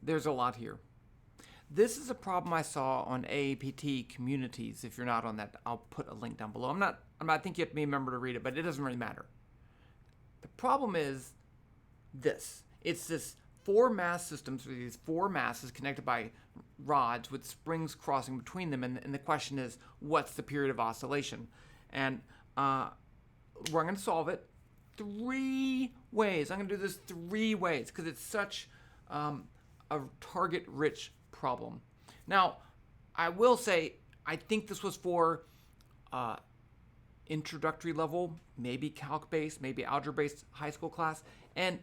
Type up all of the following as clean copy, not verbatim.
there's a lot here. This is a problem I saw on AAPT communities. If you're not on that, I'll put a link down below. I think you have to be a member to read it, but it doesn't really matter. The problem is this. It's this 4 mass systems with these 4 masses connected by rods with springs crossing between them. And the question is, what's the period of oscillation? And we're going to solve it 3 ways. I'm going to do this 3 ways because it's such a target-rich problem. Now, I will say, I think this was for introductory level, maybe calc-based, maybe algebra-based high school class, and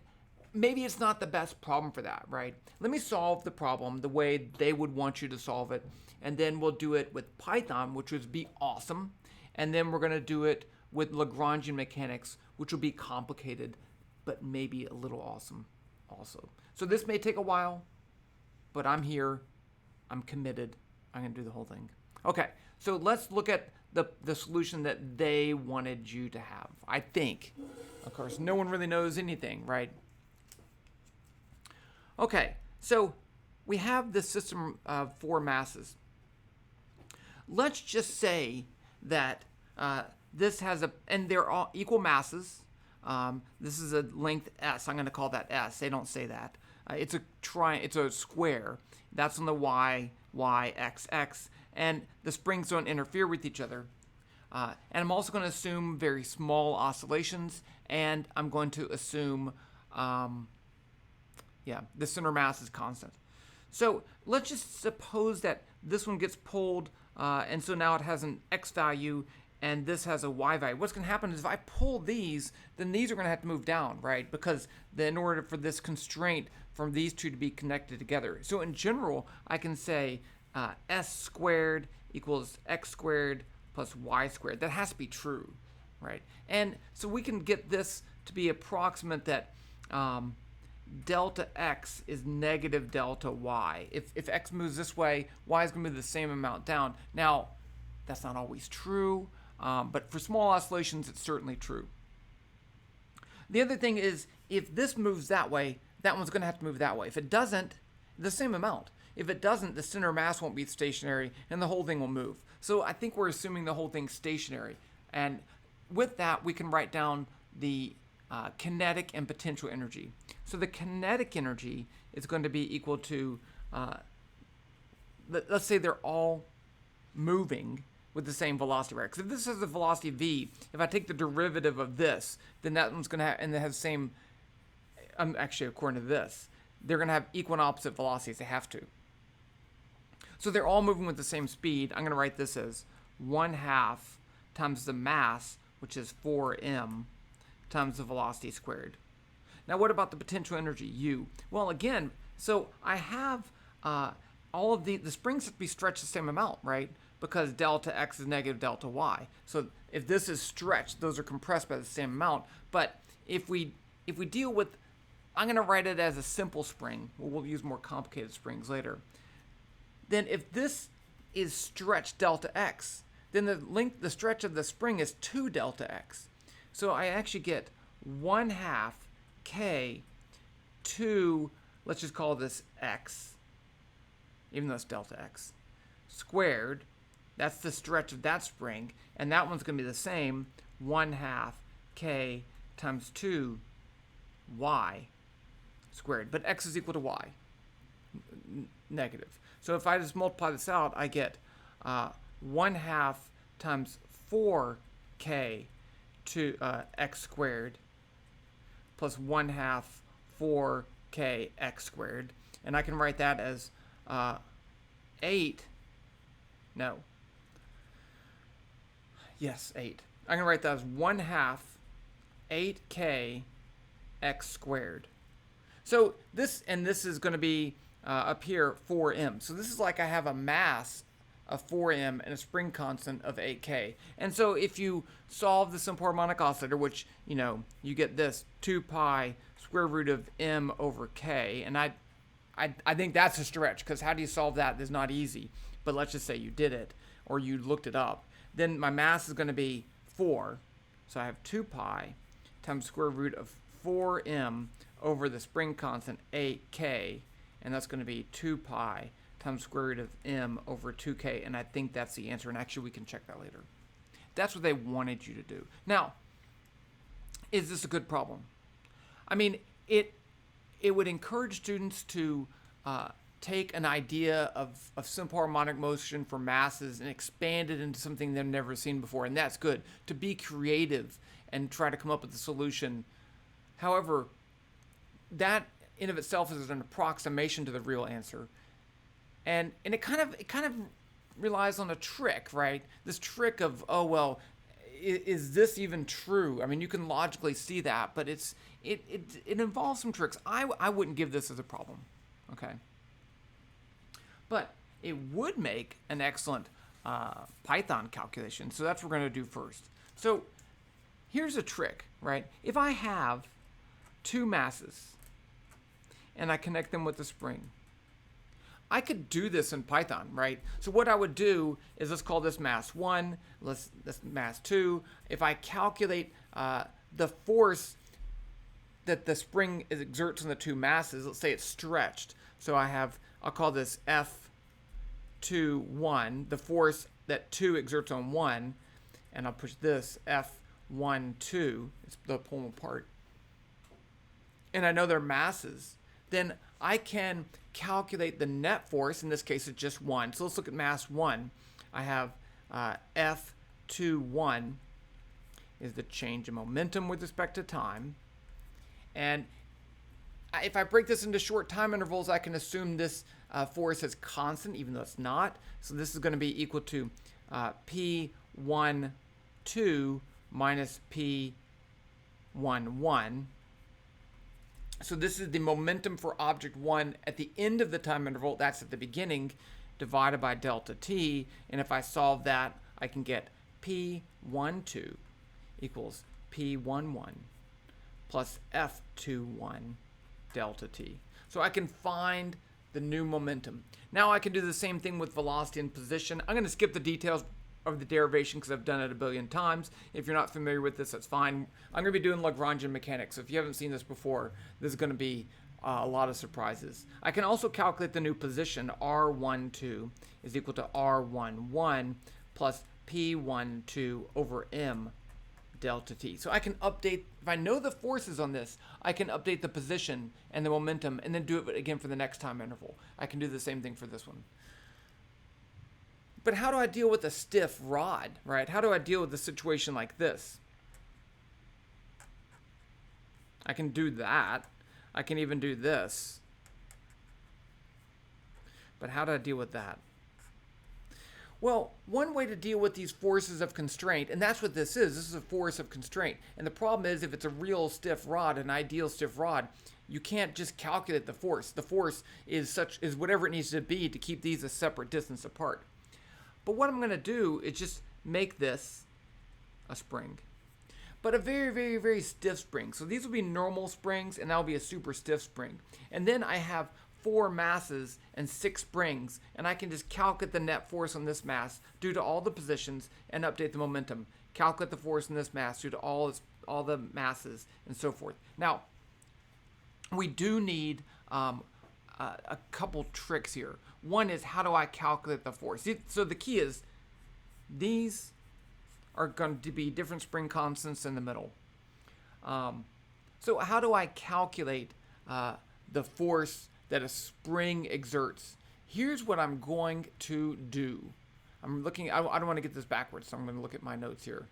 maybe it's not the best problem for that, right? Let me solve the problem the way they would want you to solve it, and then we'll do it with Python, which would be awesome, and then we're going to do it with Lagrangian mechanics, which will be complicated, but maybe a little awesome also. So this may take a while, but I'm here. I'm committed. I'm going to do the whole thing. Okay, so let's look at the solution that they wanted you to have, I think. Of course, no one really knows anything, right? Okay, so we have this system of 4 masses. Let's just say that this has and they're all equal masses. This is a length S. I'm going to call that S. They don't say that. It's a square. That's on the y, x, x. And the springs don't interfere with each other. And I'm also going to assume very small oscillations. And I'm going to assume, the center mass is constant. So let's just suppose that this one gets pulled. And so now it has an x value. And this has a y value. What's going to happen is if I pull these, then these are going to have to move down, right? Because in order for this constraint from these two to be connected together. So in general, I can say s squared equals x squared plus y squared. That has to be true, right? And so we can get this to be approximate that delta x is negative delta y. If x moves this way, y is going to move the same amount down. Now, that's not always true. But for small oscillations, it's certainly true. The other thing is, if this moves that way, that one's going to have to move that way. If it doesn't, the same amount. If it doesn't, the center mass won't be stationary, and the whole thing will move. So I think we're assuming the whole thing's stationary. And with that, we can write down the kinetic and potential energy. So the kinetic energy is going to be equal to, let's say they're all moving with the same velocity, right? Because if this has a velocity v, if I take the derivative of this, then that one's going to have, and they have the same, actually according to this, they're going to have equal and opposite velocities. They have to. So they're all moving with the same speed. I'm going to write this as 1/2 times the mass, which is 4m, times the velocity squared. Now what about the potential energy, U? Well, again, so I have all of the springs have to be stretched the same amount, right? Because delta x is negative delta y. So if this is stretched, those are compressed by the same amount. But if we deal with, I'm going to write it as a simple spring. We'll use more complicated springs later. Then if this is stretched delta x, then the stretch of the spring is 2 delta x. So I actually get 1/2 k 2, let's just call this x, even though it's delta x, squared. That's the stretch of that spring, and that one's going to be the same, 1/2 k times 2 y squared. But x is equal to y, negative. So if I just multiply this out, I get 1/2 times 4k to x squared plus 1/2 4k x squared. And I can write that as 8. Yes, 8. I'm going to write that as 1/2 8k x squared. So this is going to be up here 4m. So this is like I have a mass of 4m and a spring constant of 8k. And so if you solve the simple harmonic oscillator, which, you get this 2 pi square root of m over k. And I think that's a stretch, because how do you solve that? It's not easy. But let's just say you did it, or you looked it up. Then my mass is going to be 4. So I have 2 pi times square root of 4m over the spring constant 8k. and that's going to be 2 pi times square root of m over 2k, and I think that's the answer, and actually we can check that later. That's what they wanted you to do. Now, is this a good problem? I mean, it would encourage students to take an idea of simple harmonic motion for masses and expand it into something they've never seen before, and that's good. To be creative and try to come up with a solution. However, that in of itself is an approximation to the real answer, and it kind of relies on a trick, right? This trick of, oh well, is this even true? I mean, you can logically see that, but it involves some tricks. I wouldn't give this as a problem, okay? But it would make an excellent Python calculation, so that's what we're going to do first. So here's a trick, right? If I have two masses and I connect them with a spring, I could do this in Python, right? So what I would do is, let's call this mass 1, this mass 2. If I calculate the force that the spring exerts on the two masses, let's say it's stretched. So I'll call this F2, the force that 2 exerts on 1, and I'll push this F1, 2, it's the pull them apart. And I know their masses. Then I can calculate the net force. In this case, it's just 1. So let's look at mass 1. I have F2, is the change in momentum with respect to time. And if I break this into short time intervals, I can assume this force is constant, even though it's not. So this is going to be equal to P1, 2 minus P1, 1. So this is the momentum for object 1 at the end of the time interval. That's at the beginning, divided by delta t. And if I solve that, I can get P12 equals P11 plus F21 delta t. So I can find the new momentum. Now I can do the same thing with velocity and position. I'm going to skip the details of the derivation because I've done it a billion times. If you're not familiar with this, that's fine. I'm going to be doing Lagrangian mechanics. So if you haven't seen this before, this is going to be a lot of surprises. I can also calculate the new position. R12 is equal to R11 plus P12 over M delta t. So I can update, if I know the forces on this, I can update the position and the momentum and then do it again for the next time interval. I can do the same thing for this one. But how do I deal with a stiff rod, right? How do I deal with a situation like this? I can do that. I can even do this. But how do I deal with that? Well, one way to deal with these forces of constraint, and that's what this is a force of constraint. And the problem is, if it's a real stiff rod, an ideal stiff rod, you can't just calculate the force. The force is whatever it needs to be to keep these a separate distance apart. But what I'm going to do is just make this a spring, but a very, very, very stiff spring. So these will be normal springs, and that will be a super stiff spring. And then I have 4 masses and 6 springs, and I can just calculate the net force on this mass due to all the positions and update the momentum. Calculate the force in this mass due to all the masses and so forth. Now, we do need a couple tricks here. One is, how do I calculate the force? So the key is, these are going to be different spring constants in the middle. So how do I calculate the force that a spring exerts? Here's what I'm going to do. I'm looking, I don't want to get this backwards, so I'm going to look at my notes here.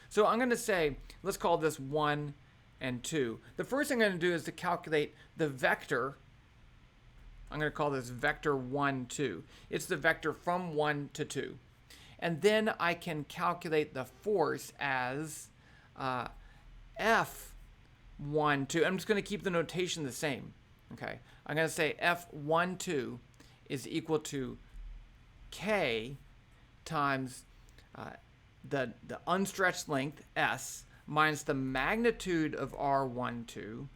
So I'm going to say, let's call this 1 and 2. The first thing I'm going to do is to calculate the vector. I'm going to call this vector 1, 2. It's the vector from 1 to 2. And then I can calculate the force as F1, 2. I'm just going to keep the notation the same. Okay. I'm going to say F1, 2 is equal to K times the unstretched length, S, minus the magnitude of R12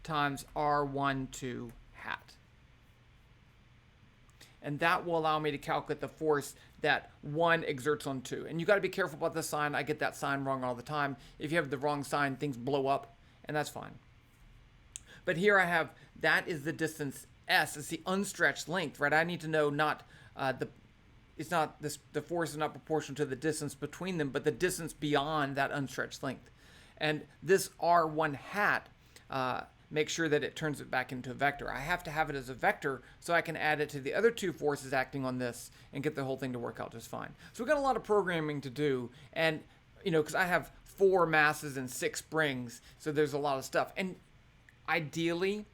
times R12 hat. And that will allow me to calculate the force that 1 exerts on 2. And you got to be careful about the sign. I get that sign wrong all the time. If you have the wrong sign, things blow up and that's fine. But here I have, that is the distance S, it's the unstretched length, right? I need to know not the force is not proportional to the distance between them, but the distance beyond that unstretched length. And this R1 hat, make sure that it turns it back into a vector. I have to have it as a vector so I can add it to the other two forces acting on this and get the whole thing to work out just fine. So we've got a lot of programming to do, and because I have 4 masses and 6 springs, so there's a lot of stuff. And ideally,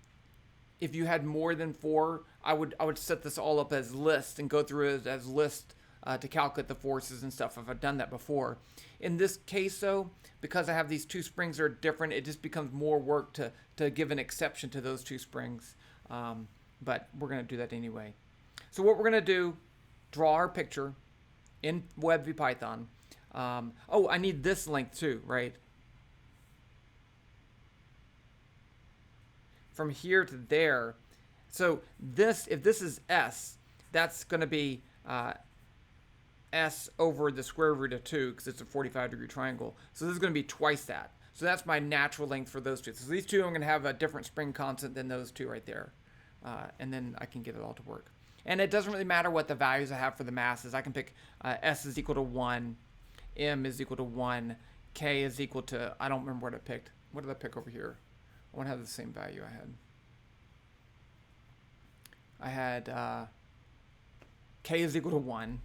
if you had more than 4, I would set this all up as lists and go through it as list to calculate the forces and stuff if I've done that before. In this case, though, because I have these 2 springs that are different, it just becomes more work to give an exception to those 2 springs. But we're going to do that anyway. So what we're going to do, draw our picture in Web VPython. Oh, I need this length too, right? From here to there. So this, if this is S, that's going to be S over the square root of 2 because it's a 45-degree triangle. So this is going to be twice that. So that's my natural length for those 2. So these 2, I'm going to have a different spring constant than those 2 right there. And then I can get it all to work. And it doesn't really matter what the values I have for the masses. I can pick S is equal to 1, M is equal to 1, K is equal to, I don't remember what I picked. What did I pick over here? I want to have the same value I had. K is equal to 1.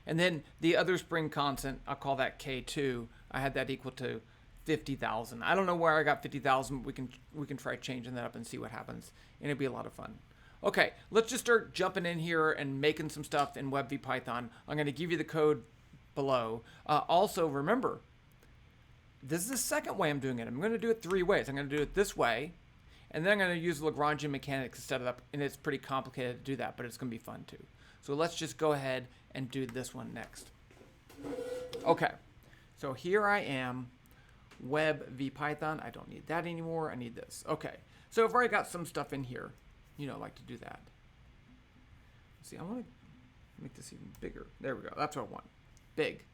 And then the other spring constant, I'll call that K2. I had that equal to 50,000. I don't know where I got 50,000, but we can try changing that up and see what happens. And it'll be a lot of fun. Okay, let's just start jumping in here and making some stuff in Web VPython. I'm going to give you the code below. Also, remember, this is the second way I'm doing it. I'm going to do it 3 ways. I'm going to do it this way, and then I'm going to use Lagrangian mechanics to set it up, and it's pretty complicated to do that, but it's going to be fun too. So let's just go ahead and do this one next. Okay, so here I am, Web VPython. I don't need that anymore. I need this. Okay, so I've already got some stuff in here. I like to do that. Let's see, I want to make this even bigger. There we go. That's what I want. Big.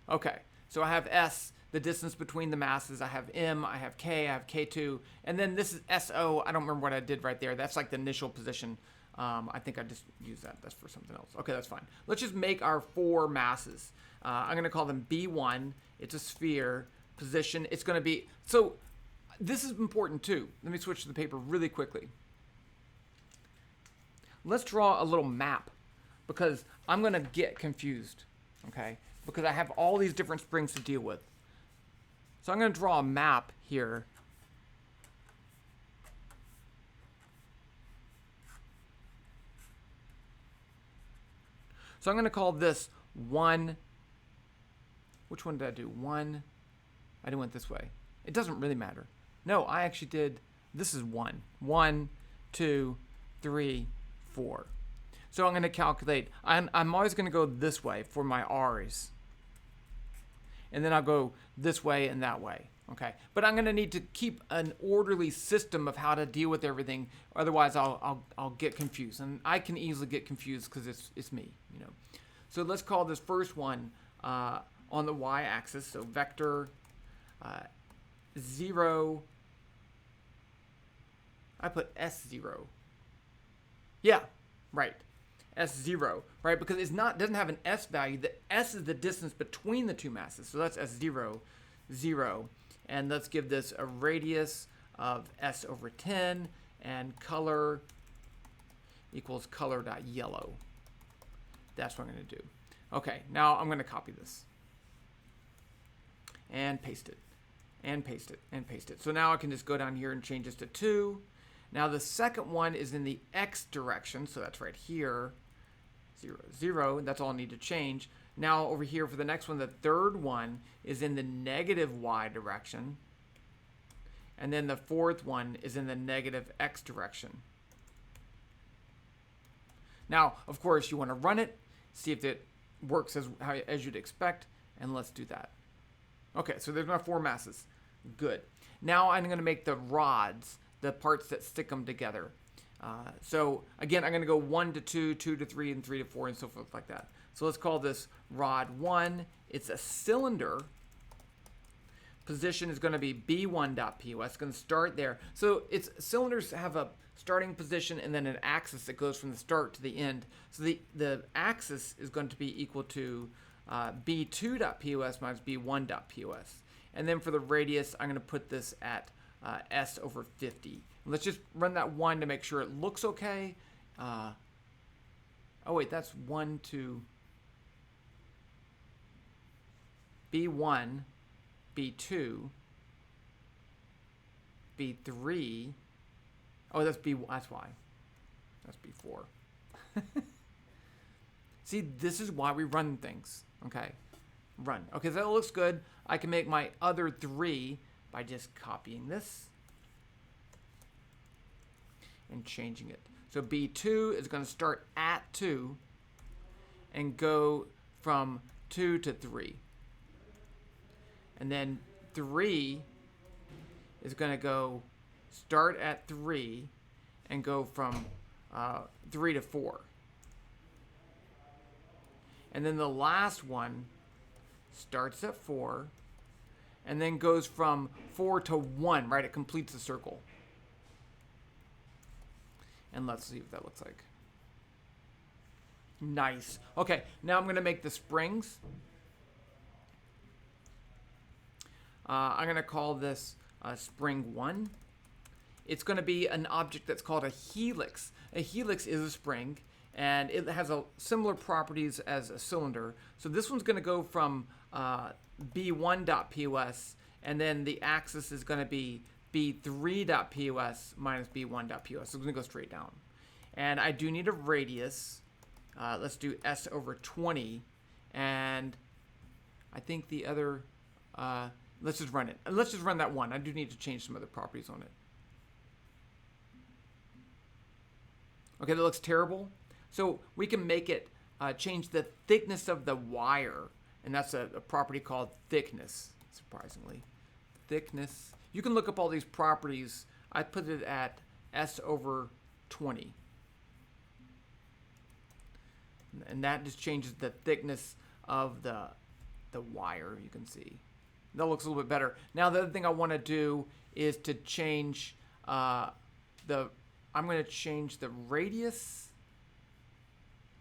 Okay, so I have S, the distance between the masses. I have M, I have K, I have K2, and then this is SO. I don't remember what I did right there. That's like the initial position. I think I just used that. That's for something else. Okay, that's fine. Let's just make our 4 masses. I'm going to call them B1. It's a sphere. Position. It's going to be... So this is important too. Let me switch to the paper really quickly. Let's draw a little map because I'm going to get confused. Okay? Because I have all these different springs to deal with. So I'm going to draw a map here. So I'm going to call this 1. Which one did I do? 1. I didn't went this way. It doesn't really matter. No, I actually did. This is 1. 1, 2, 3, 4. So I'm going to calculate. I'm always going to go this way for my R's. And then I'll go this way and that way. Okay. But I'm going to need to keep an orderly system of how to deal with everything. Otherwise, I'll get confused. And I can easily get confused because it's me. So let's call this first one on the y-axis. So vector 0. I put S0. Yeah, right. S0, right? Because doesn't have an S value. The S is the distance between the 2 masses. So that's S0, 0. And let's give this a radius of S over 10 and color equals color.yellow. That's what I'm going to do. Okay, now I'm going to copy this and paste it and paste it and paste it. So now I can just go down here and change this to 2. Now the second one is in the X direction, so that's right here, 0, 0, and that's all I need to change. Now over here for the next one, the third one is in the negative Y direction, and then the fourth one is in the negative X direction. Now, of course, you want to run it, see if it works as you'd expect, and let's do that. Okay, so there's my 4 masses. Good. Now I'm going to make the rods, the parts that stick them together. So again, I'm going to go 1 to 2, 2 to 3, and 3 to 4, and so forth like that. So let's call this rod 1. It's a cylinder position is going to be B1.pos. It's going to start there. So its cylinders have a starting position and then an axis that goes from the start to the end. So the axis is going to be equal to B2.pos minus B1.pos. And then for the radius, I'm going to put this at S over 50. Let's just run that one to make sure it looks okay. Oh wait, that's 1 to B1, B2, B3. Oh, that's B. That's why. That's B4. See, this is why we run things. Okay, run. Okay, so that looks good. I can make my other 3 by just copying this and changing it. So B2 is going to start at 2 and go from 2 to 3. And then 3 is going to go start at 3 and go from 3 to 4. And then the last one starts at 4 and then goes from 4 to 1, right? It completes the circle. And let's see what that looks like. Nice. Okay, now I'm going to make the springs. I'm going to call this spring 1. It's going to be an object that's called a helix. A helix is a spring, and it has similar properties as a cylinder. So this one's going to go from B1.pos, and then the axis is going to be B3.pos minus B1.pos. So it's going to go straight down. And I do need a radius. Let's do S over 20. And I think the other... let's just run it. Let's just run that one. I do need to change some other properties on it. Okay, that looks terrible. So we can make it change the thickness of the wire. And that's a property called thickness, surprisingly. Thickness. You can look up all these properties. I put it at S over 20. And that just changes the thickness of the wire, you can see. That looks a little bit better. Now the other thing I want to do is to change I'm going to change the radius,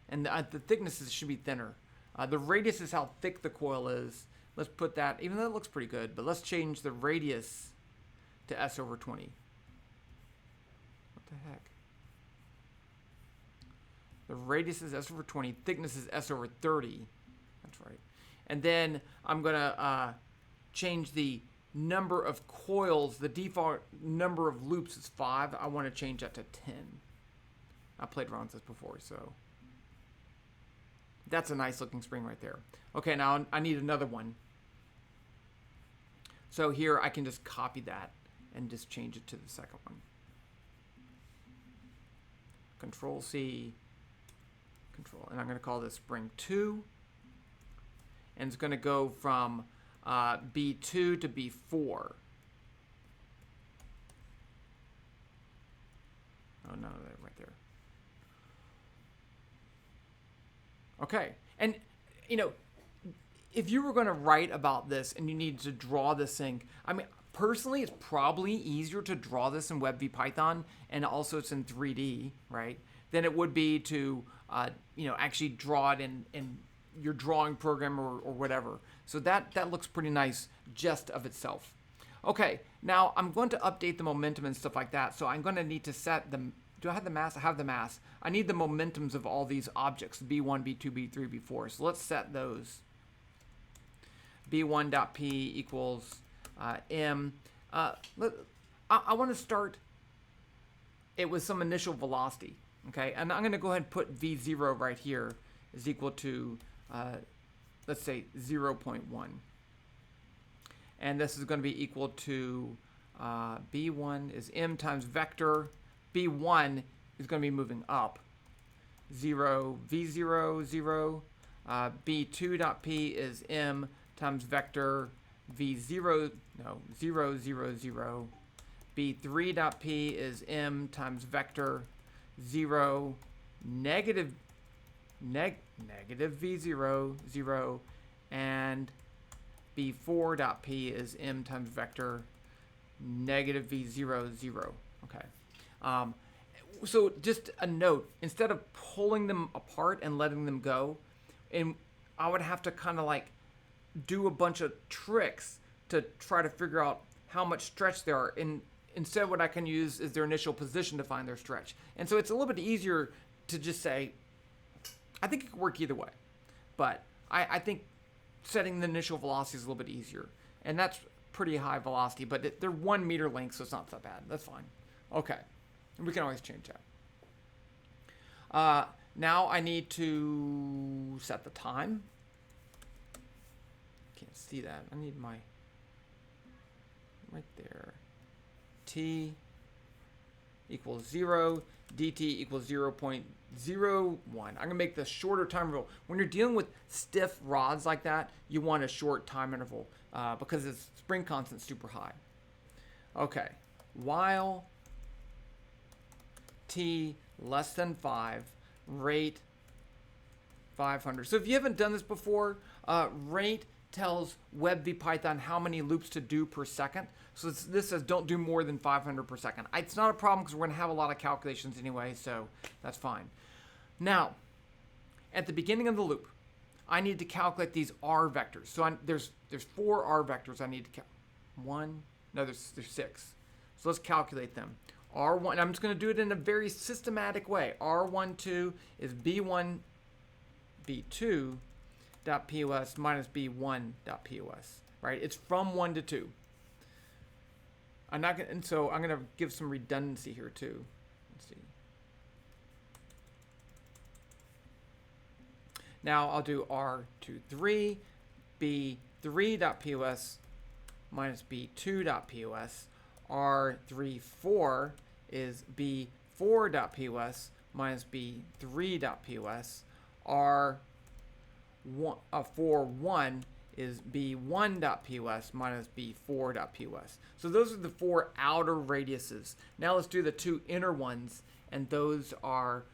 and the thicknesses should be thinner. The radius is how thick the coil is. Let's put that, even though it looks pretty good, but let's change the radius to S over 20. What the heck? The radius is S over 20, thickness is S over 30. That's right. And then I'm going to change the number of coils. The default number of loops is 5. I want to change that to 10. I played around with this before, so that's a nice looking spring right there. Okay, now I need another one. So here I can just copy that and just change it to the second one. Control C, Control, and I'm going to call this spring 2. And it's going to go from B2 to B4. Oh no, right there. Okay, and you know, if you were going to write about this and you need to draw this thing, I mean, personally, it's probably easier to draw this in Web VPython, and also it's in 3D, right? Than it would be to, you know, actually draw it in your drawing program or whatever. So that looks pretty nice just of itself. Okay, now I'm going to update the momentum and stuff like that. So I'm going to need to set them. Do I have the mass? I have the mass. I need the momentums of all these objects, B1, B2, B3, B4. So let's set those. B1.p equals m. I want to start it with some initial velocity. Okay, and I'm going to go ahead and put V0 right here is equal to, let's say, 0.1. And this is going to be equal to B1 is m times vector. B1 is going to be moving up. 0, V0, 0. B2.p is m times vector V0, no, 0, 0, 0. B3.p is m times vector 0, negative V0, 0, and b4 dot p is m times vector negative v0, 0. Okay. So just a note, instead of pulling them apart and letting them go, and I would have to kind of like do a bunch of tricks to try to figure out how much stretch there are. And instead what I can use is their initial position to find their stretch. And so it's a little bit easier to just say, I think it could work either way. But I think setting the initial velocity is a little bit easier. And that's pretty high velocity, but they're 1 meter length, so it's not that bad. That's fine. Okay. And we can always change that. Now I need to set the time. Can't see that. I need my, right there. T equals 0, dt equals 0.01. I'm going to make the shorter time interval. When you're dealing with stiff rods like that, you want a short time interval because the spring constant's super high. Okay. While t less than 5, rate 500. So if you haven't done this before, rate tells Web VPython how many loops to do per second. So this says don't do more than 500 per second. It's not a problem because we're going to have a lot of calculations anyway, so that's fine. Now, at the beginning of the loop, I need to calculate these R vectors. So there's 4 R vectors I need to calculate. There's 6. So let's calculate them. R1, I'm just going to do it in a very systematic way. R12 is B1, B2 dot POS minus B1 dot POS, right? It's from 1 to 2. I'm not going to, and so I'm going to give some redundancy here too. Let's see. Now I'll do R23, B3 dot POS minus B2 dot POS. R34 is B4 dot POS minus B3 dot POS. R41 is B1.POS minus B4.POS. So those are the 4 outer radiuses. Now let's do the 2 inner ones, and those are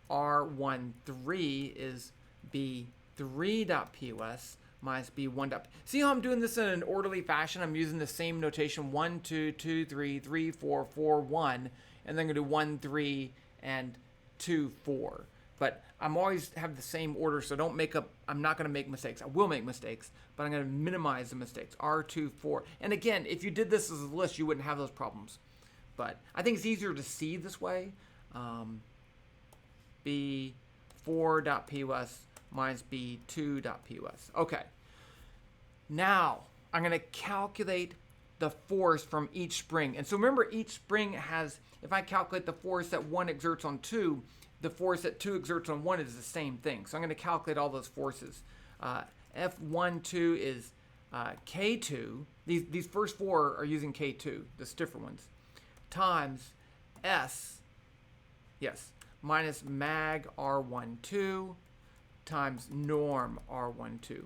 R13 is B3.POS minus B1. See how I'm doing this in an orderly fashion? I'm using the same notation 1, 2, 2, 3, 3, 4, 4, 1, and then I'm going to do 1, 3, and 2, 4. But I'm always have the same order, so don't make up. I'm not going to make mistakes. I will make mistakes, but I'm going to minimize the mistakes. R2, 4. And again, if you did this as a list, you wouldn't have those problems. But I think it's easier to see this way. B4.POS minus B2.POS. Okay. Now, I'm going to calculate the force from each spring. And so remember, each spring has, if I calculate the force that 1 exerts on 2, the force that 2 exerts on 1 is the same thing. So I'm going to calculate all those forces. F12 is K2. These first 4 are using K2, the stiffer ones, times S, yes, minus mag R12 times norm R12.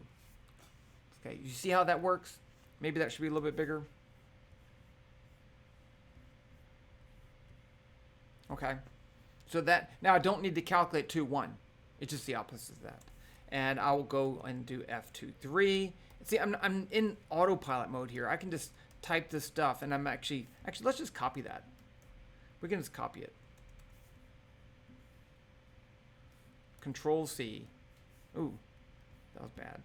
Okay, you see how that works? Maybe that should be a little bit bigger. Okay. So that, now I don't need to calculate 2, 1. It's just the opposite of that. And I will go and do F23. See, I'm in autopilot mode here. I can just type this stuff, and I'm actually, let's just copy that. We can just copy it. Control C. Ooh, that was bad.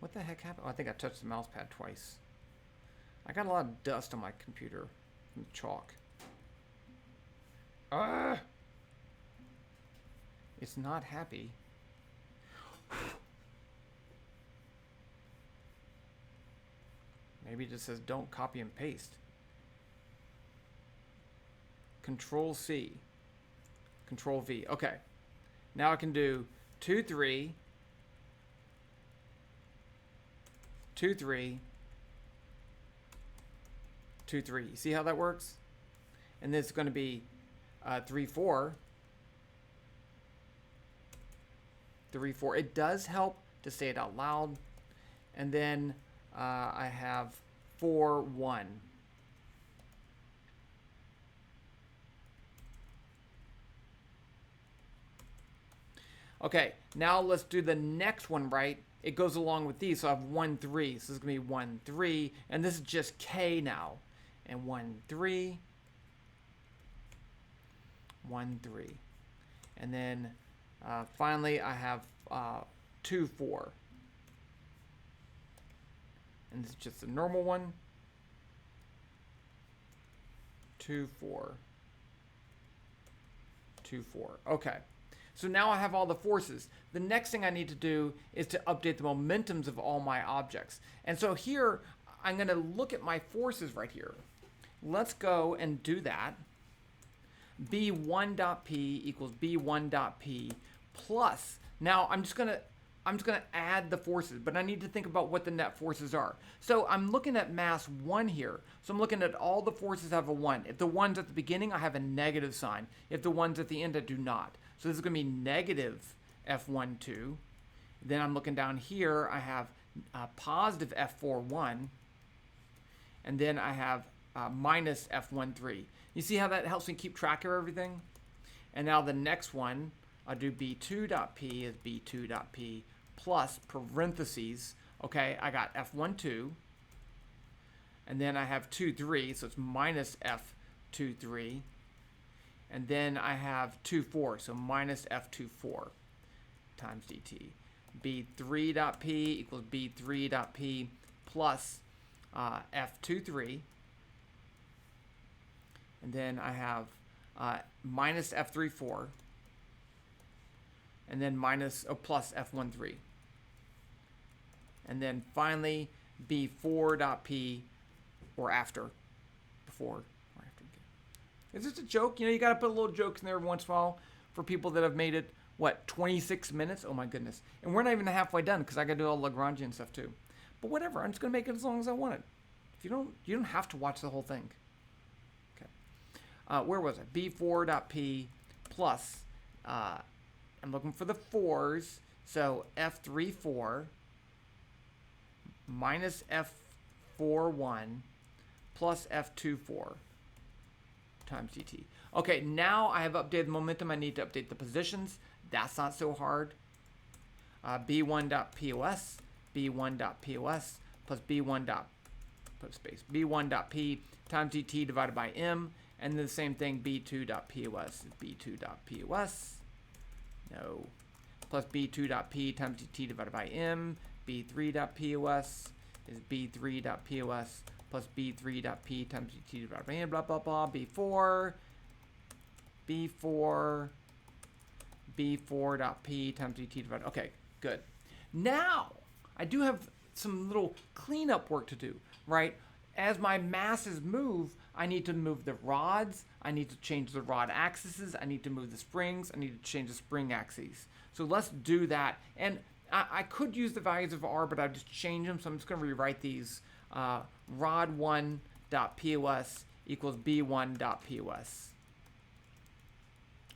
What the heck happened? Oh, I think I touched the mouse pad twice. I got a lot of dust on my computer from the chalk. It's not happy. Maybe it just says don't copy and paste. Control C. Control V. Okay. Now I can do 2, 3. 2, 3. 2, 3. See how that works? And then it's going to be 3, 4. 3, 4. It does help to say it out loud. And then I have 4, 1. Okay, now let's do the next one right. it goes along with these. So I have 1, 3. So this is going to be 1, 3. And this is just K now. And 1, 3. 1, 3. And then finally I have 2, 4. And this is just a normal one. 2, 4. 2, 4. Okay. So now I have all the forces. The next thing I need to do is to update the momentums of all my objects. And so here, I'm going to look at my forces right here. Let's go and do that. B1.p equals B1.p plus. Now I'm just gonna add the forces, but I need to think about what the net forces are. So I'm looking at mass 1 here. So I'm looking at all the forces have a 1. If the ones at the beginning, I have a negative sign. If the ones at the end, I do not. So this is going to be negative F12. Then I'm looking down here, I have positive F41. And then I have minus F13. You see how that helps me keep track of everything? And now the next one, I'll do B2.p is B2.p plus parentheses. Okay, I got F12. And then I have 2, 3, so it's minus F23. And then I have 2, 4, so minus F24 times dt. B3.p equals B3.p plus F23. And then I have minus F34. And then plus F13. And then finally, B4.p, or after, before or after. Is this a joke? You know, you got to put little jokes in there every once in a while for people that have made it, what, 26 minutes? Oh my goodness. And we're not even halfway done because I got to do all Lagrangian stuff too. But whatever, I'm just going to make it as long as I want it. If you don't have to watch the whole thing. Okay. Where was it? B4.p plus, I'm looking for the 4s, so F34 minus F41 plus F24 times dt. Okay, now I have updated the momentum. I need to update the positions. That's not so hard. B1.pos, B1.pos plus B1.p times dt divided by m, and then the same thing, B2.pos is B2.pos. No. Plus B2.p times dt divided by m. B3.pos is B3.pos plus B3.p times dt divided by m. Blah, blah, blah. B4.p times dt divided. Okay, good. Now, I do have some little cleanup work to do, right? As my masses move, I need to move the rods, I need to change the rod axes, I need to move the springs, I need to change the spring axes. So let's do that. And I could use the values of R, but I just change them, so I'm just going to rewrite these. Rod1.pos equals B1.pos.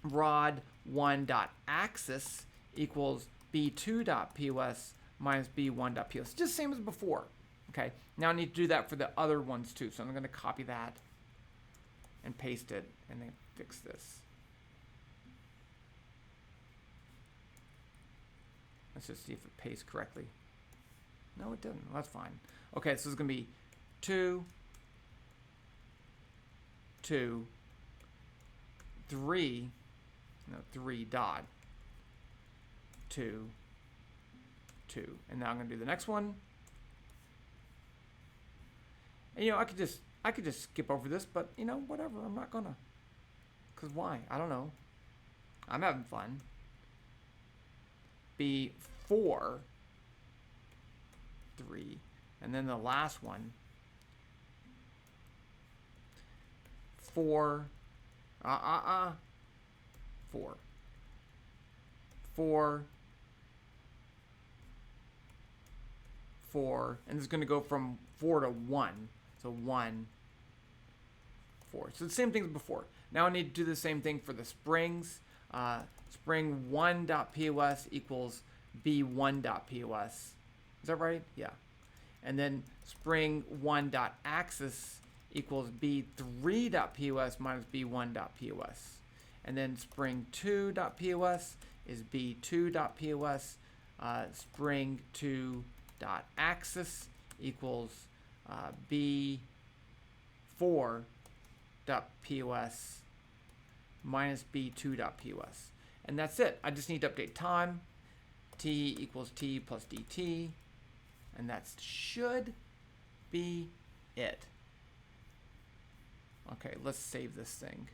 Rod1.axis equals B2.pos minus B1.pos. Just same as before. Okay, now I need to do that for the other ones too. So I'm going to copy that and paste it and then fix this. Let's just see if it pastes correctly. No, it didn't. Well, that's fine. Okay, so it's going to be 2, 2, 3, no, 3 dot, 2, 2. And now I'm going to do the next one. And, you know, I could just skip over this, but, you know, whatever. I'm not going to. Because why? I don't know. I'm having fun. B4, 3. And then the last one, 4, 4, 4, 4, and it's going to go from 4 to 1. So 1, 4. So the same thing as before. Now I need to do the same thing for the springs. Spring 1.pos equals B1.pos. Is that right? Yeah. And then spring 1.axis equals B3.pos minus B1.pos. And then spring 2.pos is B2.pos spring 2 dot axis equals b4 dot pos minus b2 dot pos. And that's it. I just need to update time. T equals t plus dt. And that should be it. Okay, let's save this thing.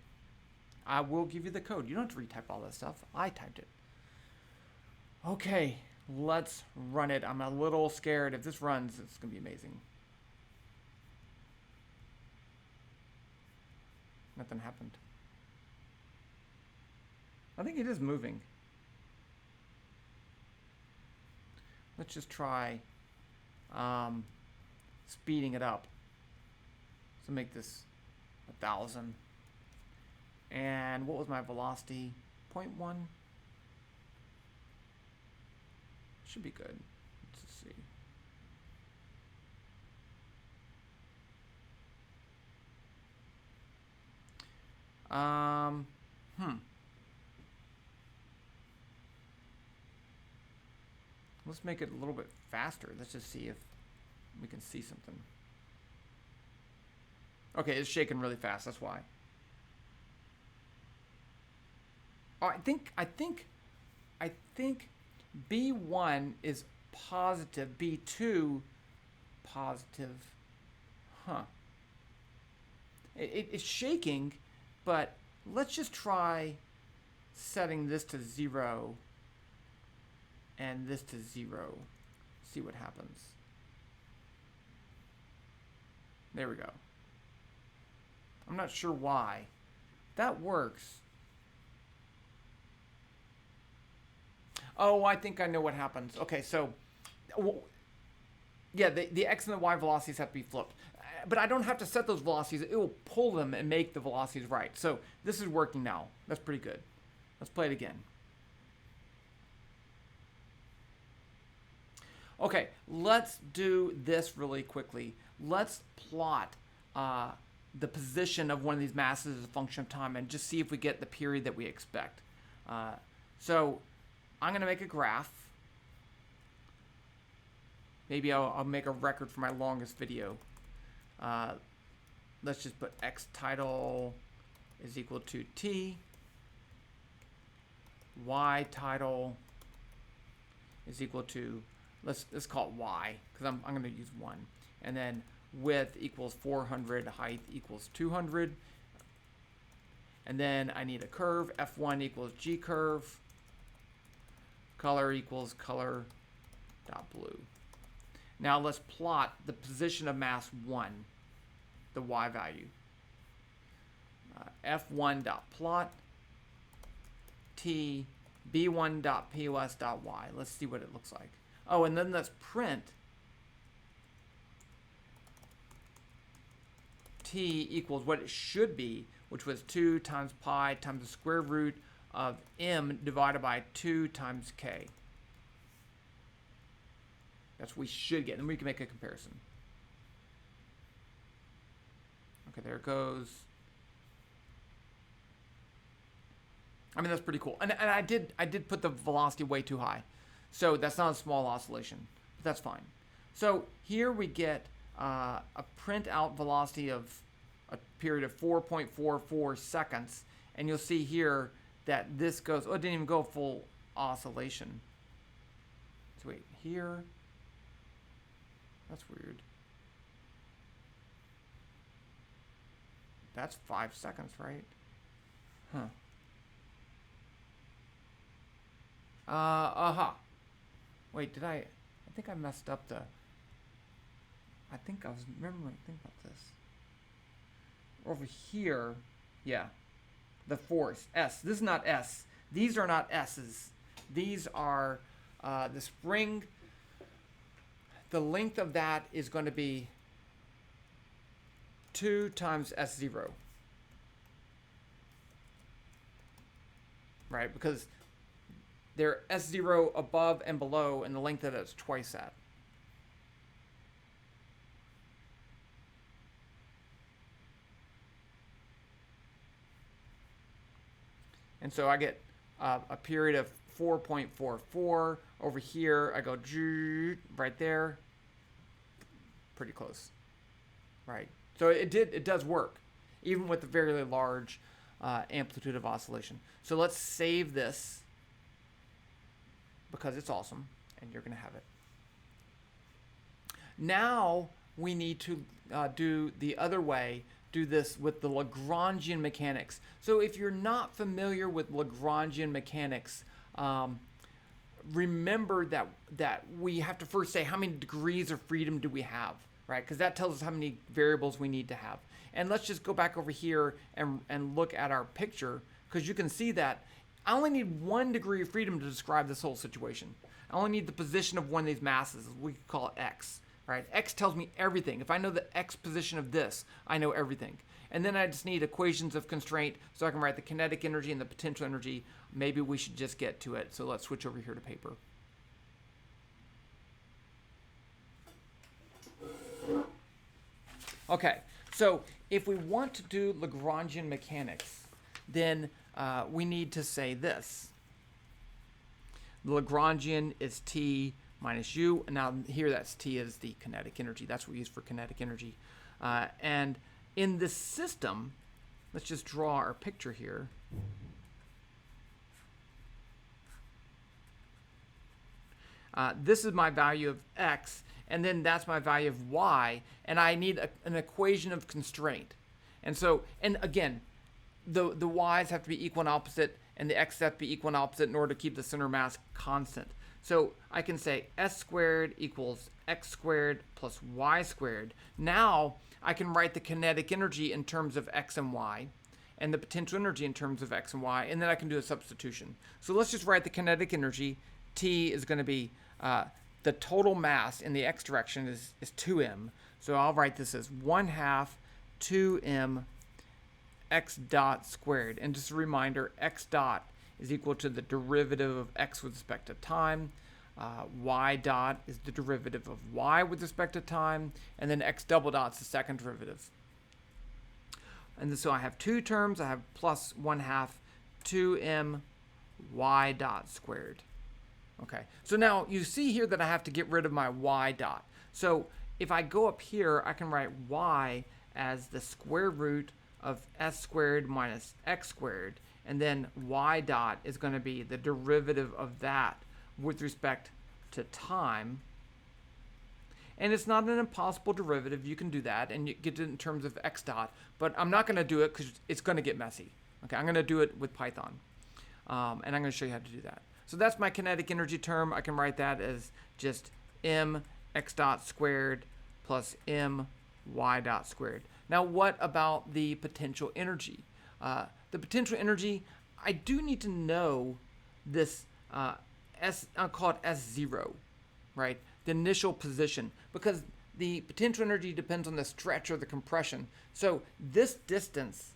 I will give you the code. You don't have to retype all that stuff. I typed it. Okay, let's run it. I'm a little scared. If this runs, it's going to be amazing. Nothing happened. I think it is moving. Let's just try speeding it up. So make this 1,000. And what was my velocity? 0.1. Should be good. Let's see. Let's make it a little bit faster. Let's just see if we can see something. Okay, it's shaking really fast. That's why. Oh, I think B1 is positive, B2 positive. Huh. It's shaking, but let's just try setting this to 0 and this to 0. See what happens. There we go. I'm not sure why. That works. Oh, I think I know what happens. Okay, so, yeah, the x and the y velocities have to be flipped. But I don't have to set those velocities. It will pull them and make the velocities right. So this is working now. That's pretty good. Let's play it again. Okay, let's do this really quickly. Let's plot the position of one of these masses as a function of time and just see if we get the period that we expect. So I'm going to make a graph. Maybe I'll make a record for my longest video. Let's just put x title is equal to t. Y title is equal to, let's call it y, because I'm going to use 1. And then width equals 400, height equals 200. And then I need a curve. F1 equals G curve. Color equals color dot blue. Now let's plot the position of mass 1, the y value. F1 dot plot t b1 dot pos dot y. Let's see what it looks like. Oh, and then let's print t equals what it should be, which was 2 times pi times the square root of m divided by 2 times k. That's what we should get. Then we can make a comparison. Okay, there it goes. I mean, that's pretty cool. And I did put the velocity way too high. So that's not a small oscillation. But that's fine. So here we get a print out velocity of a period of 4.44 seconds. And you'll see here that this goes, oh, it didn't even go full oscillation. So wait, here. That's weird. That's 5 seconds, right? Huh. Wait, I think I messed up the, I think I was remembering, think about this. Over here, yeah, the force, S. This is not S. These are not S's. These are the spring. The length of that is going to be 2 times S0. Right? Because they're S0 above and below, and the length of it is twice that. And so I get a period of 4.44 Over here, I go right there. Pretty close, right? So it does work, even with a very large amplitude of oscillation. So let's save this because it's awesome, and you're going to have it. Now we need to do the other way, do this with the Lagrangian mechanics. So if you're not familiar with Lagrangian mechanics, remember that we have to first say how many degrees of freedom do we have, right? Because that tells us how many variables we need to have. And let's just go back over here and look at our picture, because you can see that I only need 1 degree of freedom to describe this whole situation. I only need the position of one of these masses. We could call it x, right? X tells me everything. If I know the x position of this, I know everything. And then I just need equations of constraint so I can write the kinetic energy and the potential energy. Maybe we should just get to it. So let's switch over here to paper. Okay, so if we want to do Lagrangian mechanics, then we need to say this. The Lagrangian is T minus U. And now here that's T is the kinetic energy. That's what we use for kinetic energy. And in this system, let's just draw our picture here. This is my value of x, and then that's my value of y, and I need an equation of constraint. And so, and again, the y's have to be equal and opposite, and the x's have to be equal and opposite in order to keep the center mass constant. So I can say s squared equals x squared plus y squared. Now I can write the kinetic energy in terms of x and y, and the potential energy in terms of x and y, and then I can do a substitution. So let's just write the kinetic energy. T is going to be the total mass in the x direction is 2m. So I'll write this as 1/2 2m x dot squared. And just a reminder, x dot is equal to the derivative of x with respect to time. Y dot is the derivative of y with respect to time. And then x double dot is the second derivative. And so I have two terms. I have plus 1/2 2m y dot squared. Okay, so now you see here that I have to get rid of my y dot. So if I go up here, I can write y as the square root of s squared minus x squared, and then y dot is going to be the derivative of that with respect to time. And it's not an impossible derivative. You can do that, and you get it in terms of x dot, but I'm not going to do it because it's going to get messy. Okay, I'm going to do it with Python, and I'm going to show you how to do that. So that's my kinetic energy term. I can write that as just m x dot squared plus m y dot squared. Now what about the potential energy? The potential energy, I do need to know this I'll call it S0, right? The initial position, because the potential energy depends on the stretch or the compression. So this distance,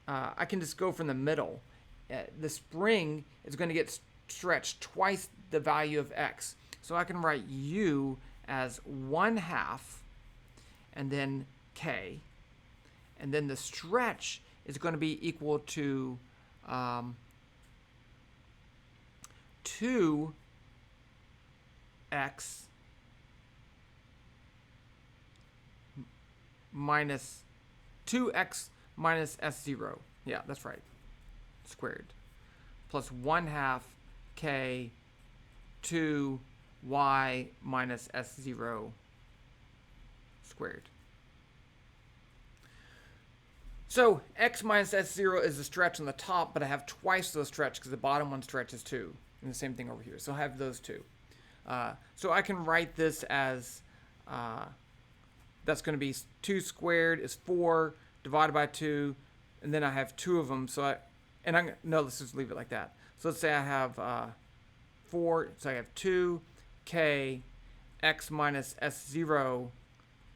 I can just go from the middle. The spring is going to get stretched twice the value of x. So I can write u as 1/2 and then k. And then the stretch is going to be equal to 2x minus 2x minus s0. Yeah, that's right. Squared. Plus 1/2 k 2y minus s0 squared. So x minus s0 is the stretch on the top, but I have twice those stretch because the bottom one stretches 2. And the same thing over here. So I have those two. So I can write this as, that's going to be 2 squared is 4 divided by 2, and then I have 2 of them. So no, let's just leave it like that. So let's say I have 4, so I have 2k x minus s0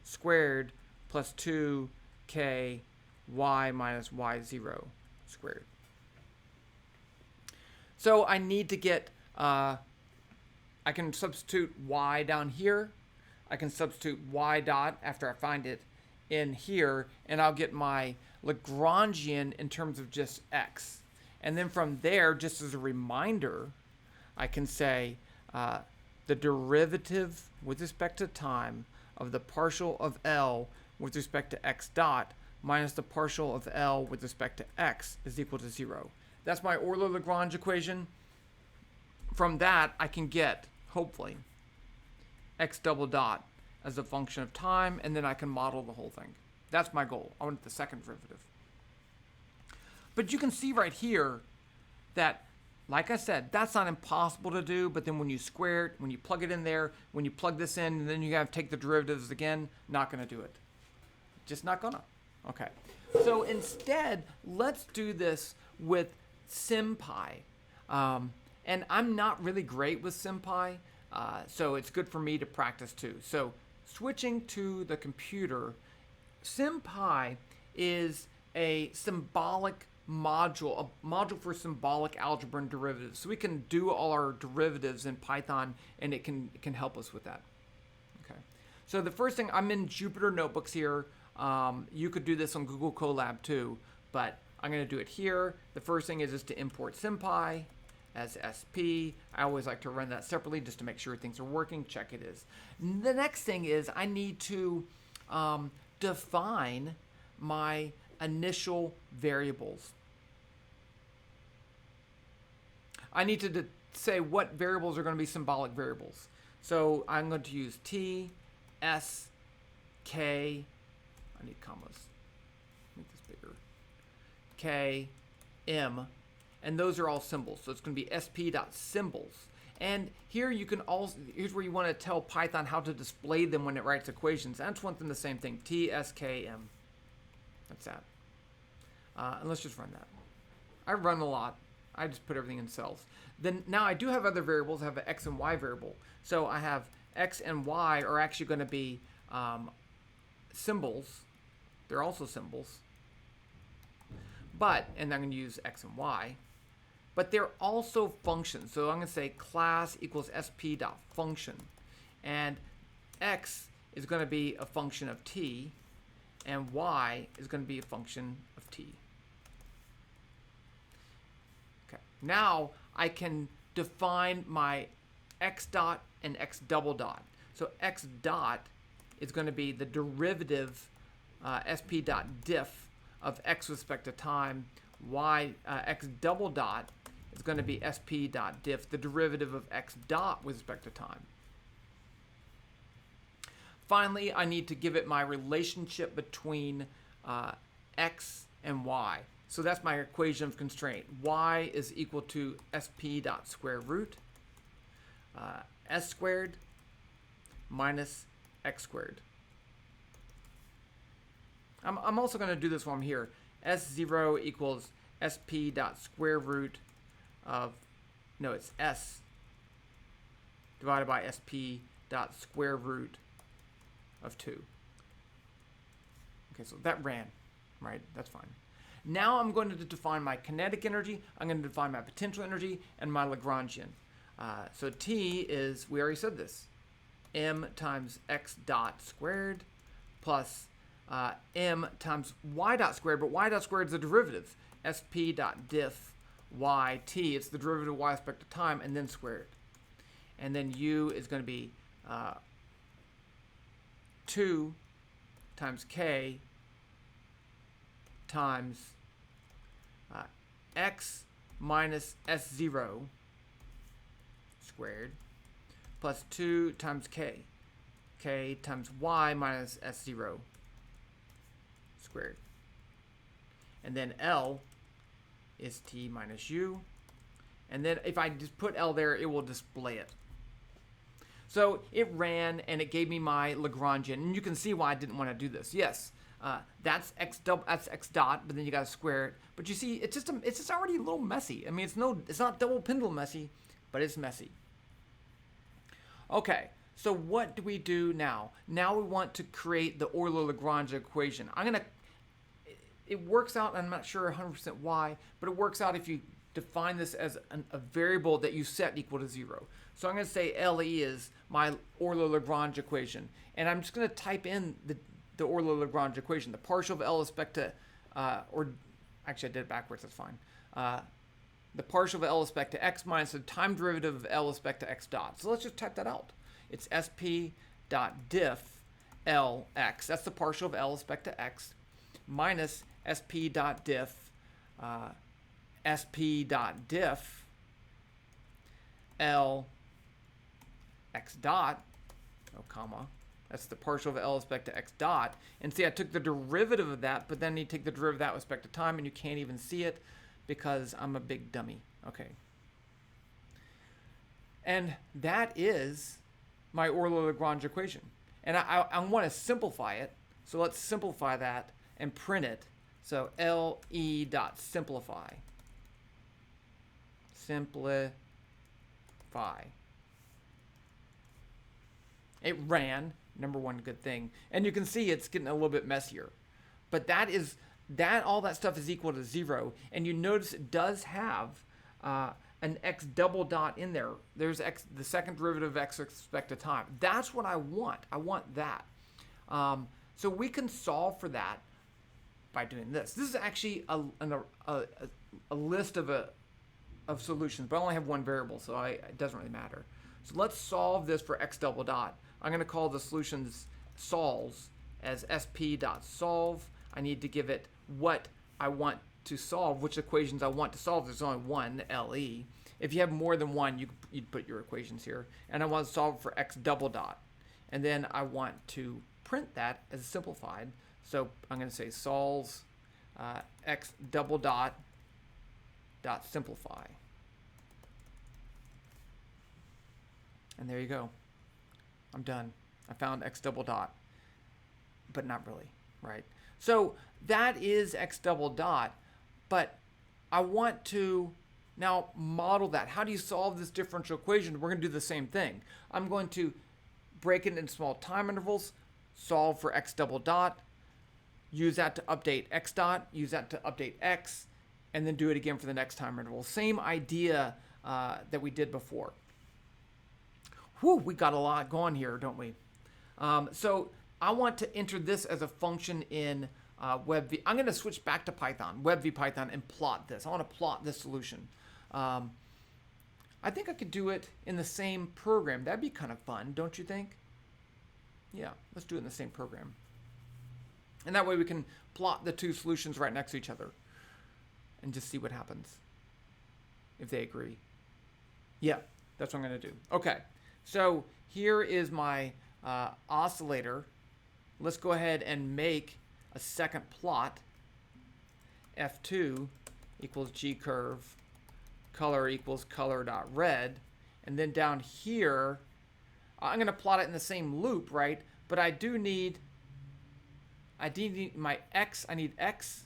squared plus 2k y minus y0 squared. So I need to get, I can substitute y down here. I can substitute y dot after I find it in here, and I'll get my Lagrangian in terms of just x. And then from there, just as a reminder, I can say the derivative with respect to time of the partial of L with respect to x dot minus the partial of L with respect to x is equal to 0. That's my Euler-Lagrange equation. From that, I can get, hopefully, x double dot as a function of time, and then I can model the whole thing. That's my goal. I want the second derivative. But you can see right here that, like I said, that's not impossible to do, but then when you square it, when you plug it in there, when you plug this in, and then you have to take the derivatives again, not going to do it. Just not gonna. Okay. So instead, let's do this with sympy. And I'm not really great with sympy, so it's good for me to practice too. So switching to the computer, sympy is a symbolic module, a module for symbolic algebra and derivatives. So we can do all our derivatives in Python, and it can help us with that. Okay. So the first thing, I'm in Jupyter Notebooks here. You could do this on Google Colab too, but I'm going to do it here. The first thing is just to import sympy as SP. I always like to run that separately just to make sure things are working. Check it is. The next thing is I need to define my initial variables. I need to say what variables are going to be symbolic variables. So I'm going to use T, S, K, I need commas, make this bigger, K, M, and those are all symbols. So it's going to be sp.symbols. And here you can also, here's where you want to tell Python how to display them when it writes equations. I just want them the same thing, T, S, K, M. That's that. And let's just run that. I run a lot. I just put everything in cells. Then now I do have other variables. I have an x and y variable. So I have x and y are actually going to be symbols. They're also symbols. But, and I'm going to use x and y. But they're also functions. So I'm going to say class equals sp.function. And x is going to be a function of t. And y is going to be a function of t. Okay. Now I can define my x dot and x double dot. So x dot is going to be the derivative sp.diff of x with respect to time. X double dot is going to be sp.diff, the derivative of x dot with respect to time. Finally, I need to give it my relationship between x and y. So that's my equation of constraint. Y is equal to sp.square root s squared minus x squared. I'm also going to do this while I'm here. S0 equals sp.square root of, no, it's s divided by sp.square root of 2. Okay, so that ran, right? That's fine. Now I'm going to define my kinetic energy, I'm going to define my potential energy, and my Lagrangian. So T is, we already said this, m times x dot squared plus m times y dot squared, but y dot squared is a derivative. Sp dot diff yt, it's the derivative of y with respect to time, and then squared. And then u is going to be 2 times k times x minus s0 squared plus 2 times k times y minus s0 squared. And then L is t minus u. And then if I just put L there, it will display it. So it ran and it gave me my Lagrangian. And you can see why I didn't want to do this. Yes, that's x dot, but then you got to square it. But you see, it's just already a little messy. I mean, it's not double pendulum messy, but it's messy. Okay, so what do we do now? Now we want to create the Euler-Lagrange equation. It works out, I'm not sure 100% why, but it works out if you define this as a variable that you set equal to 0. So I'm going to say LE is my Euler-Lagrange equation. And I'm just going to type in the Euler-Lagrange equation. The partial of L with respect to, or actually I did it backwards, that's fine. the partial of L with respect to x minus the time derivative of L with respect to x dot. So let's just type that out. It's sp dot diff Lx, that's the partial of L with respect to x, minus sp dot diff L x dot, oh comma, that's the partial of L with respect to x dot. And see, I took the derivative of that, but then you take the derivative of that with respect to time, and you can't even see it because I'm a big dummy. Okay. And that is my Euler-Lagrange equation. And I want to simplify it. So let's simplify that and print it. So LE dot simplify. Simplify. It ran, number one good thing. And you can see it's getting a little bit messier. But all that stuff is equal to 0. And you notice it does have an x double dot in there. There's x, the second derivative of x with respect to time. That's what I want. I want that. So we can solve for that by doing this. This is actually a list of solutions, but I only have one variable, so it doesn't really matter. So let's solve this for x double dot. I'm going to call the solutions solves as sp.solve. I need to give it what I want to solve, which equations I want to solve. There's only one, LE. If you have more than one, you'd put your equations here. And I want to solve for x double dot. And then I want to print that as simplified. So I'm going to say solves x double dot simplify. And there you go. I'm done. I found x double dot, but not really, right? So that is x double dot, but I want to now model that. How do you solve this differential equation? We're going to do the same thing. I'm going to break it into small time intervals, solve for x double dot, use that to update x dot, use that to update x, and then do it again for the next time interval. Same idea that we did before. Whew, we got a lot going here, don't we? So I want to enter this as a function in Web V. I'm going to switch back to Python, Web VPython, and plot this. I want to plot this solution. I think I could do it in the same program. That'd be kind of fun, don't you think? Yeah, let's do it in the same program. And that way we can plot the two solutions right next to each other and just see what happens if they agree. Yeah, that's what I'm going to do. Okay, so here is my oscillator. Let's go ahead and make a second plot. F2 equals G curve, color equals color dot red. And then down here, I'm going to plot it in the same loop, right? But I do need my x. I need x.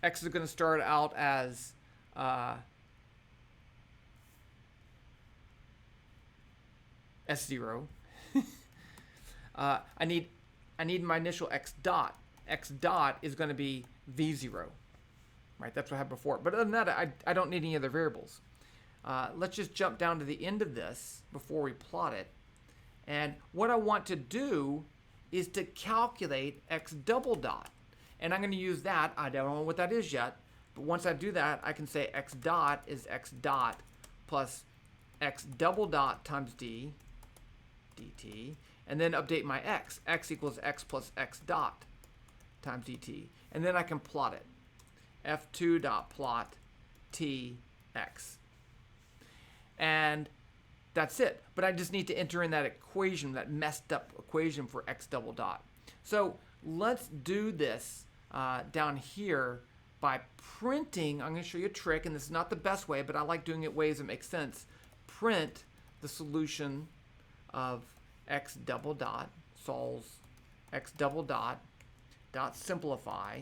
X is going to start out as S0. I need my initial x dot. X dot is going to be V0. Right, that's what I had before. But other than that, I don't need any other variables. Let's just jump down to the end of this before we plot it. And what I want to do is to calculate x double dot. And I'm going to use that. I don't know what that is yet. But once I do that, I can say x dot is x dot plus x double dot times d, dt. And then update my x. X equals x plus x dot times dt. And then I can plot it. F2 dot plot tx. And that's it. But I just need to enter in that equation, that messed up equation for x double dot. So let's do this down here by printing. I'm going to show you a trick, and this is not the best way, but I like doing it ways that make sense. Print the solution of x double dot, solves x double dot, dot simplify.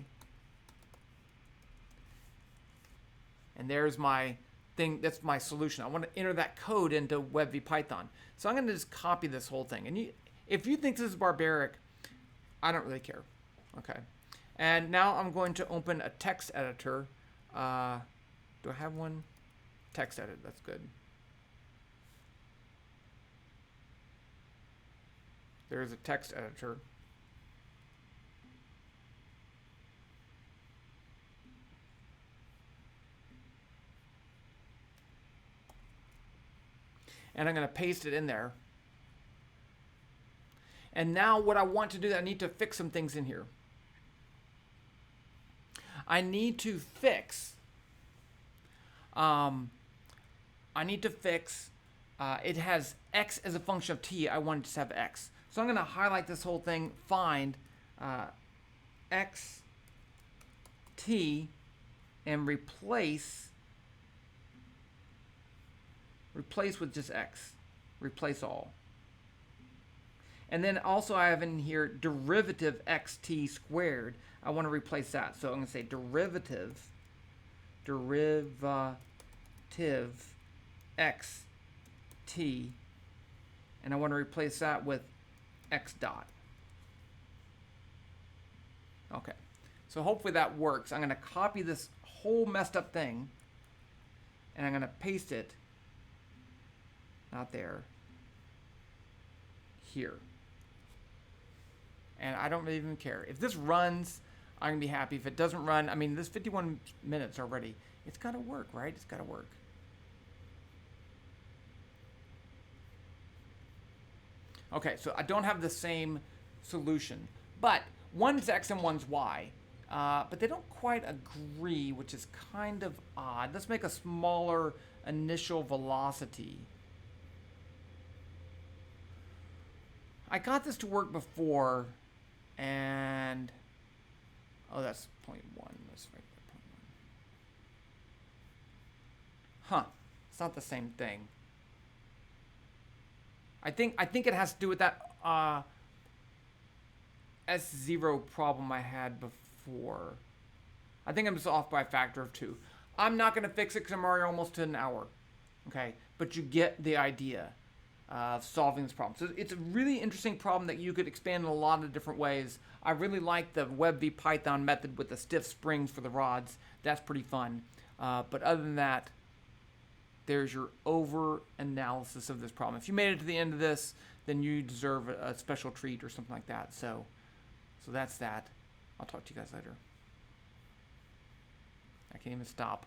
And there's my thing, that's my solution. I want to enter that code into Web VPython. So I'm going to just copy this whole thing. And if you think this is barbaric, I don't really care. Okay. And now I'm going to open a text editor. Do I have one? Text edit, that's good. There's a text editor. and I'm going to paste it in there. And now what I want to do, I need to fix some things in here. I need to fix, it has x as a function of t. I want it to have x. So I'm going to highlight this whole thing, find x, t, and replace with just x. Replace all. And then also I have in here derivative xt squared. I want to replace that. So I'm going to say derivative xt, and I want to replace that with x dot. Okay. So hopefully that works. I'm going to copy this whole messed up thing, and I'm going to paste it, not there, here. And I don't really even care. If this runs, I'm going to be happy. If it doesn't run, I mean, this 51 minutes already. It's got to work, right? It's got to work. Okay, so I don't have the same solution. But one's x and one's y. But they don't quite agree, which is kind of odd. Let's make a smaller initial velocity. I got this to work before, and oh, that's 0.1. Let's write that 0.1. Huh? It's not the same thing. I think it has to do with that S0 problem I had before. I think I'm just off by a factor of 2. I'm not going to fix it because I'm already almost to an hour. Okay, but you get the idea of solving this problem. So it's a really interesting problem that you could expand in a lot of different ways. I really like the Web VPython method with the stiff springs for the rods. That's pretty fun. But other than that, there's your over-analysis of this problem. If you made it to the end of this, then you deserve a special treat or something like that. So that's that. I'll talk to you guys later. I can't even stop.